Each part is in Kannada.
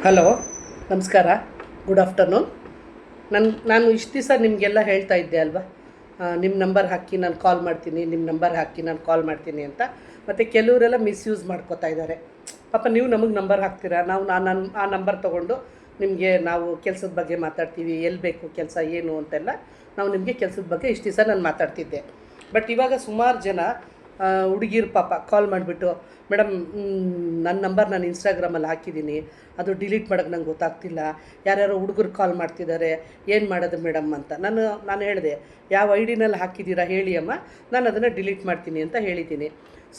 ಹಲೋ, ನಮಸ್ಕಾರ. Good afternoon. ನಾನು ಇಷ್ಟು ದಿವಸ ನಿಮಗೆಲ್ಲ ಹೇಳ್ತಾ ಇದ್ದೆ ಅಲ್ವಾ, ನಿಮ್ಮ ನಂಬರ್ ಹಾಕಿ ನಾನು ಕಾಲ್ ಮಾಡ್ತೀನಿ, ನಿಮ್ಮ ನಂಬರ್ ಹಾಕಿ ನಾನು ಕಾಲ್ ಮಾಡ್ತೀನಿ ಅಂತ. ಮತ್ತು ಕೆಲವರೆಲ್ಲ ಮಿಸ್ಯೂಸ್ ಮಾಡ್ಕೋತಾ ಇದ್ದಾರೆ. ಪಾಪ ನೀವು ನಮಗೆ ನಂಬರ್ ಹಾಕ್ತೀರಾ, ನಾವು ಆ ನಂಬರ್ ತೊಗೊಂಡು ನಿಮಗೆ ನಾವು ಕೆಲಸದ ಬಗ್ಗೆ ಮಾತಾಡ್ತೀವಿ, ಎಲ್ಲಿ ಬೇಕು ಕೆಲಸ ಏನು ಅಂತೆಲ್ಲ ನಾವು ನಿಮಗೆ ಕೆಲಸದ ಬಗ್ಗೆ ಇಷ್ಟು ದಿವಸ ನಾನು ಮಾತಾಡ್ತಿದ್ದೆ. ಬಟ್ ಇವಾಗ ಸುಮಾರು ಜನ ಹುಡುಗಿರು ಪಾಪ ಕಾಲ್ ಮಾಡಿಬಿಟ್ಟು, ಮೇಡಮ್ ನನ್ನ ನಂಬರ್ ನಾನು ಇನ್ಸ್ಟಾಗ್ರಾಮಲ್ಲಿ ಹಾಕಿದ್ದೀನಿ, ಅದು ಡಿಲೀಟ್ ಮಾಡೋಕ್ಕೆ ನಂಗೆ ಗೊತ್ತಾಗ್ತಿಲ್ಲ, ಯಾರ್ಯಾರೋ ಹುಡುಗರು ಕಾಲ್ ಮಾಡ್ತಿದ್ದಾರೆ, ಏನು ಮಾಡೋದು ಮೇಡಮ್ ಅಂತ. ನಾನು ಹೇಳಿದೆ, ಯಾವ ಐ ಡಿನಲ್ಲಿ ಹಾಕಿದ್ದೀರಾ ಹೇಳಿ ಅಮ್ಮ, ನಾನು ಅದನ್ನು ಡಿಲೀಟ್ ಮಾಡ್ತೀನಿ ಅಂತ ಹೇಳಿದ್ದೀನಿ.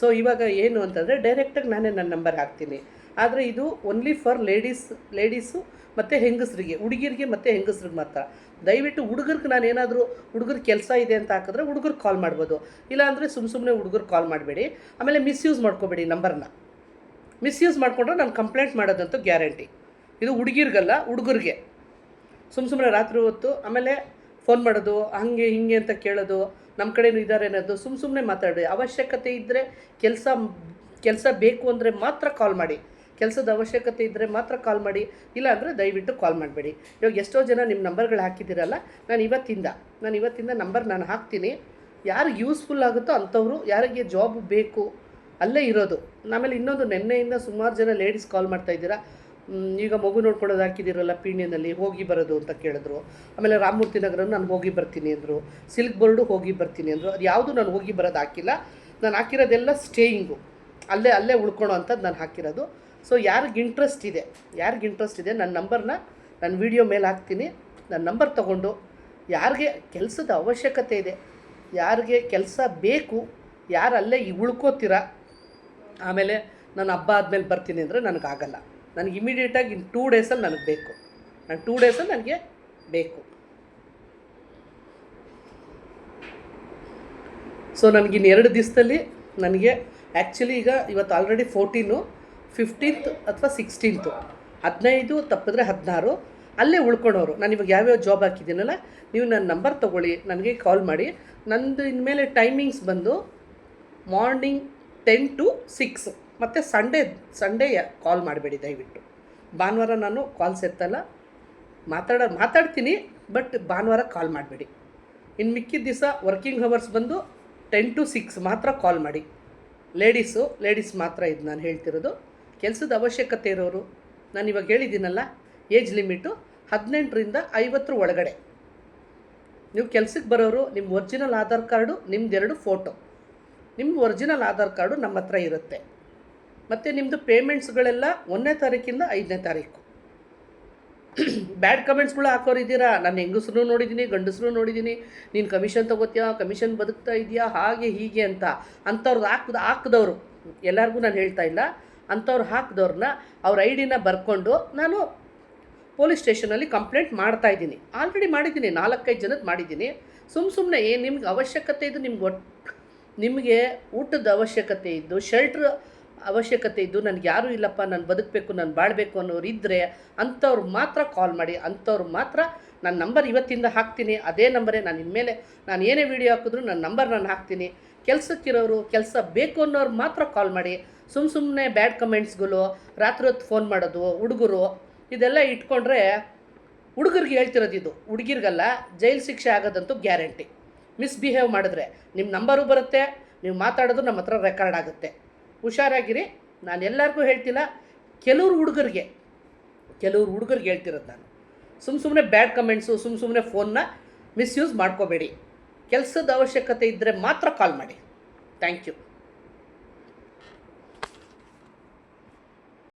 ಸೊ ಇವಾಗ ಏನು ಅಂತಂದರೆ ಡೈರೆಕ್ಟಾಗಿ ನಾನೇ ನನ್ನ ನಂಬರ್ ಹಾಕ್ತೀನಿ. ಆದರೆ ಇದು ಓನ್ಲಿ ಫಾರ್ ಲೇಡೀಸು ಮತ್ತು ಹೆಂಗಸರಿಗೆ, ಹುಡುಗಿರಿಗೆ ಮತ್ತು ಹೆಂಗಸ್ರಿಗೆ ಮಾತ್ರ. ದಯವಿಟ್ಟು ಹುಡುಗರಿಗೆ ನಾನು ಏನಾದರೂ ಹುಡುಗರು ಕೆಲಸ ಇದೆ ಅಂತ ಹಾಕಿದ್ರೆ ಹುಡುಗರು ಕಾಲ್ ಮಾಡ್ಬೋದು, ಇಲ್ಲಾಂದರೆ ಸುಮ್ಮನೆ ಹುಡುಗರು ಕಾಲ್ ಮಾಡಬೇಡಿ. ಆಮೇಲೆ ಮಿಸ್ಯೂಸ್ ಮಾಡ್ಕೋಬೇಡಿ ನಂಬರ್ನ. ಮಿಸ್ಯೂಸ್ ಮಾಡಿಕೊಂಡ್ರೆ ನಾನು ಕಂಪ್ಲೇಂಟ್ ಮಾಡೋದಂತೂ ಗ್ಯಾರಂಟಿ. ಇದು ಹುಡುಗಿರ್ಗಲ್ಲ, ಹುಡುಗರಿಗೆ ಸುಮ್ಮನೆ ರಾತ್ರಿ ಹೊತ್ತು ಆಮೇಲೆ ಫೋನ್ ಮಾಡೋದು, ಹಾಗೆ ಹಿಂಗೆ ಅಂತ ಕೇಳೋದು, ನಮ್ಮ ಕಡೆಯೂ ಇದ್ದಾರೆ ಅನ್ನೋದು ಸುಮ್ಮನೆ ಮಾತಾಡಿ. ಅವಶ್ಯಕತೆ ಇದ್ದರೆ ಕೆಲಸ ಬೇಕು ಅಂದರೆ ಮಾತ್ರ ಕಾಲ್ ಮಾಡಿ, ಕೆಲಸದ ಅವಶ್ಯಕತೆ ಇದ್ದರೆ ಮಾತ್ರ ಕಾಲ್ ಮಾಡಿ, ಇಲ್ಲ ಅಂದರೆ ದಯವಿಟ್ಟು ಕಾಲ್ ಮಾಡಬೇಡಿ. ಇವಾಗ ಎಷ್ಟೋ ಜನ ನಿಮ್ಮ ನಂಬರ್ಗಳು ಹಾಕಿದ್ದೀರಲ್ಲ, ನಾನು ಇವತ್ತಿಂದ ನಂಬರ್ ನಾನು ಹಾಕ್ತೀನಿ. ಯಾರಿಗೆ ಯೂಸ್ಫುಲ್ ಆಗುತ್ತೋ ಅಂಥವ್ರು, ಯಾರಿಗೆ ಜಾಬ್ ಬೇಕು ಅಲ್ಲೇ ಇರೋದು. ಆಮೇಲೆ ಇನ್ನೊಂದು, ನೆನ್ನೆಯಿಂದ ಸುಮಾರು ಜನ ಲೇಡೀಸ್ ಕಾಲ್ ಮಾಡ್ತಾಯಿದ್ದೀರಾ, ಈಗ ಮಗು ನೋಡ್ಕೊಳ್ಳೋದು ಹಾಕಿದ್ದೀರಲ್ಲ ಪೀಣ್ಯನಲ್ಲಿ, ಹೋಗಿ ಬರೋದು ಅಂತ ಕೇಳಿದ್ರು. ಆಮೇಲೆ ರಾಮಮೂರ್ತಿ ನಗರ ನಾನು ಹೋಗಿ ಬರ್ತೀನಿ ಅಂದರು, ಸಿಲ್ಕ್ ಬೋರ್ಡು ಹೋಗಿ ಬರ್ತೀನಿ ಅಂದರು. ಅದು ಯಾವುದು ನಾನು ಹೋಗಿ ಬರೋದು ಹಾಕಿಲ್ಲ, ನಾನು ಹಾಕಿರೋದೆಲ್ಲ ಸ್ಟೇಯಿಂಗು, ಅಲ್ಲೇ ಉಳ್ಕೊಳೋ ಅಂಥದ್ದು ನಾನು ಹಾಕಿರೋದು. ಸೊ ಯಾರಿಗೆ ಇಂಟ್ರೆಸ್ಟ್ ಇದೆ ನನ್ನ ನಂಬರ್ನ ನಾನು ವಿಡಿಯೋ ಮೇಲೆ ಹಾಕ್ತೀನಿ. ನನ್ನ ನಂಬರ್ ತೊಗೊಂಡು ಯಾರಿಗೆ ಕೆಲಸದ ಅವಶ್ಯಕತೆ ಇದೆ, ಯಾರಿಗೆ ಕೆಲಸ ಬೇಕು, ಯಾರು ಅಲ್ಲೇ ಉಳ್ಕೋತೀರ, ಆಮೇಲೆ ನಾನು ಹಬ್ಬ ಆದಮೇಲೆ ಬರ್ತೀನಿ ಅಂದರೆ ನನಗಾಗಲ್ಲ. ನನಗೆ ಇಮಿಡಿಯೇಟಾಗಿ ಇನ್ನು 2 ಡೇಸಲ್ಲಿ ನನಗೆ ಬೇಕು. 2 ಡೇಸಲ್ಲಿ ನನಗೆ ಬೇಕು. ಸೊ ನನಗಿನ್ನು 2 ದಿವಸದಲ್ಲಿ ನನಗೆ ಆ್ಯಕ್ಚುಲಿ ಇವತ್ತು ಆಲ್ರೆಡಿ 14, 15 ಅಥವಾ 16, 15 ತಪ್ಪಿದ್ರೆ 16 ಅಲ್ಲೇ ಉಳ್ಕೊಳೋರು. ನಾನು ಇವಾಗ ಯಾವ್ಯಾವ ಜಾಬ್ ಹಾಕಿದ್ದೀನಲ್ಲ, ನೀವು ನನ್ನ ನಂಬರ್ ತೊಗೊಳ್ಳಿ, ನನಗೆ ಕಾಲ್ ಮಾಡಿ. ನಂದು ಇನ್ಮೇಲೆ ಟೈಮಿಂಗ್ಸ್ ಬಂದು ಮಾರ್ನಿಂಗ್ 10 to 6 ಮತ್ತು ಸಂಡೇ ಕಾಲ್ ಮಾಡಬೇಡಿ ದಯವಿಟ್ಟು. ಭಾನುವಾರ ನಾನು ಕಾಲ್ಸ್ ಎತ್ತಲ್ಲ, ಮಾತಾಡ್ತೀನಿ, ಬಟ್ ಭಾನುವಾರ ಕಾಲ್ ಮಾಡಬೇಡಿ. ಇನ್ನು ಮಿಕ್ಕಿದ ದಿವಸ ವರ್ಕಿಂಗ್ ಅವರ್ಸ್ ಬಂದು 10 to 6 ಮಾತ್ರ ಕಾಲ್ ಮಾಡಿ. ಲೇಡೀಸ್ ಮಾತ್ರ ಇದು ನಾನು ಹೇಳ್ತಿರೋದು. ಕೆಲಸದ ಅವಶ್ಯಕತೆ ಇರೋರು, ನಾನು ಇವಾಗ ಹೇಳಿದ್ದೀನಲ್ಲ, ಏಜ್ ಲಿಮಿಟು 18ರಿಂದ 50 ಒಳಗಡೆ. ನೀವು ಕೆಲಸಕ್ಕೆ ಬರೋರು, ನಿಮ್ಮ ಒರಿಜಿನಲ್ ಆಧಾರ್ ಕಾರ್ಡು, ನಿಮ್ದು 2 ಫೋಟೋ, ನಿಮ್ಮ ಒರಿಜಿನಲ್ ಆಧಾರ್ ಕಾರ್ಡು ನಮ್ಮ ಹತ್ರ ಇರುತ್ತೆ. ಮತ್ತು ನಿಮ್ಮದು ಪೇಮೆಂಟ್ಸ್ಗಳೆಲ್ಲ 1ನೇ ತಾರೀಕಿಂದ 5ನೇ ತಾರೀಕು. ಬ್ಯಾಡ್ ಕಮೆಂಟ್ಸ್ಗಳು ಹಾಕೋರಿದ್ದೀರಾ, ನಾನು ಹೆಂಗಸ್ರು ನೋಡಿದ್ದೀನಿ, ಗಂಡಸ್ರು ನೋಡಿದ್ದೀನಿ, ನೀನು ಕಮಿಷನ್ ತೊಗೋತೀಯಾ, ಕಮಿಷನ್ ಬದುಕ್ತಾ ಇದೆಯಾ, ಹಾಗೆ ಹೀಗೆ ಅಂತ. ಅಂಥವ್ರದ್ದು ಹಾಕಿದವರು ಎಲ್ಲರಿಗೂ ನಾನು ಹೇಳ್ತಾ ಇಲ್ಲ, ಅಂಥವ್ರು ಹಾಕಿದವ್ರನ್ನ ಅವ್ರ ಐ ಡಿನ ಬರ್ಕೊಂಡು ನಾನು ಪೊಲೀಸ್ ಸ್ಟೇಷನಲ್ಲಿ ಕಂಪ್ಲೇಂಟ್ ಮಾಡ್ತಾಯಿದ್ದೀನಿ. ಆಲ್ರೆಡಿ ಮಾಡಿದ್ದೀನಿ, 4-5 ಜನದ್ದು ಮಾಡಿದ್ದೀನಿ. ಸುಮ್ಮನೆ ನಿಮ್ಗೆ ಅವಶ್ಯಕತೆ ಇದ್ದು, ನಿಮಗೆ ಊಟದ ಅವಶ್ಯಕತೆ ಇದ್ದು, ಶೆಲ್ಟ್ರ್ ಅವಶ್ಯಕತೆ ಇದ್ದು, ನನಗೆ ಯಾರೂ ಇಲ್ಲಪ್ಪ, ನಾನು ಬದುಕಬೇಕು, ನಾನು ಬಾಳಬೇಕು ಅನ್ನೋರು ಇದ್ದರೆ ಅಂಥವ್ರು ಮಾತ್ರ ಕಾಲ್ ಮಾಡಿ. ಅಂಥವ್ರು ಮಾತ್ರ ನನ್ನ ನಂಬರ್ ಇವತ್ತಿಂದ ಹಾಕ್ತೀನಿ, ಅದೇ ನಂಬರೇ. ನಾನು ಇನ್ಮೇಲೆ ನಾನು ಏನೇ ವೀಡಿಯೋ ಹಾಕಿದ್ರು ನನ್ನ ನಂಬರ್ ನಾನು ಹಾಕ್ತೀನಿ. ಕೆಲಸಕ್ಕಿರೋರು, ಕೆಲಸ ಬೇಕು ಅನ್ನೋರು ಮಾತ್ರ ಕಾಲ್ ಮಾಡಿ. ಸುಮ್ಮನೆ ಬ್ಯಾಡ್ ಕಮೆಂಟ್ಸ್ಗಳು, ರಾತ್ರಿ ಹೊತ್ತು ಫೋನ್ ಮಾಡೋದು, ಹುಡುಗರು ಇದೆಲ್ಲ ಇಟ್ಕೊಂಡ್ರೆ, ಹುಡುಗರಿಗೆ ಹೇಳ್ತಿರೋದು ಇದು, ಹುಡುಗಿರ್ಗಲ್ಲ, ಜೈಲು ಶಿಕ್ಷೆ ಆಗೋದಂತೂ ಗ್ಯಾರಂಟಿ. ಮಿಸ್ಬಿಹೇವ್ ಮಾಡಿದ್ರೆ ನಿಮ್ಮ ನಂಬರು ಬರುತ್ತೆ, ನೀವು ಮಾತಾಡೋದು ನಮ್ಮ ಹತ್ರ ರೆಕಾರ್ಡ್ ಆಗುತ್ತೆ. ಹುಷಾರಾಗಿರಿ. ನಾನು ಎಲ್ಲರಿಗೂ ಹೇಳ್ತಿಲ್ಲ, ಕೆಲವ್ರು ಹುಡುಗರಿಗೆ ಹೇಳ್ತಿರೋದು ನಾನು. ಸುಮ್ಮನೆ ಬ್ಯಾಡ್ ಕಮೆಂಟ್ಸು, ಸುಮ್ಮನೆ ಫೋನ್ನ ಮಿಸ್ಯೂಸ್ ಮಾಡ್ಕೋಬೇಡಿ. ಕೆಲಸದ ಅವಶ್ಯಕತೆ ಇದ್ದರೆ ಮಾತ್ರ ಕಾಲ್ ಮಾಡಿ. Thank you.